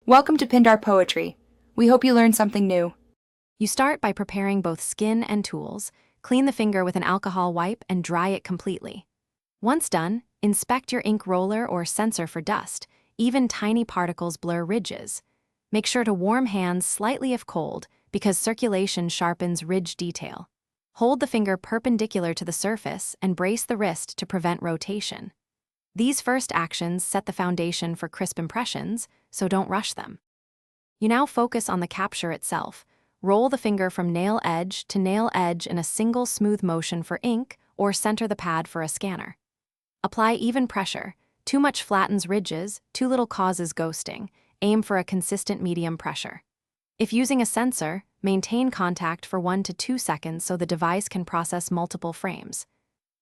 Welcome to Pindar Poetry. We hope you learned something new. You start by preparing both skin and tools, clean the finger with an alcohol wipe and dry it completely. Once done, inspect your ink roller or sensor for dust. Even tiny particles blur ridges. Make sure to warm hands slightly if cold, because circulation sharpens ridge detail. Hold the finger perpendicular to the surface and brace the wrist to prevent rotation. These first actions set the foundation for crisp impressions, so don't rush them. You now focus on the capture itself. Roll the finger from nail edge to nail edge in a single smooth motion for ink, or center the pad for a scanner. Apply even pressure. Too much flattens ridges, too little causes ghosting. Aim for a consistent medium pressure. If using a sensor, maintain contact for 1 to 2 seconds so the device can process multiple frames.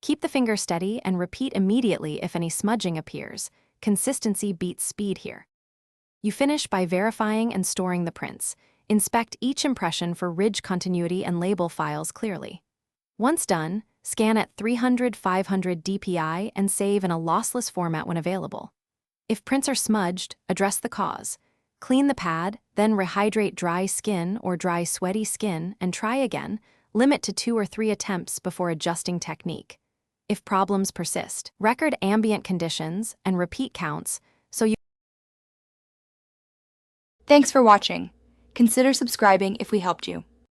Keep the finger steady and repeat immediately if any smudging appears. Consistency beats speed here. You finish by verifying and storing the prints. Inspect each impression for ridge continuity and label files clearly. Once done, scan at 300-500 dpi and save in a lossless format when available. If prints are smudged, address the cause. Clean the pad, then rehydrate dry skin or dry sweaty skin and try again. Limit to 2 or 3 attempts before adjusting technique. If problems persist, record ambient conditions and repeat counts so you. Thanks for watching. Consider subscribing if we helped you.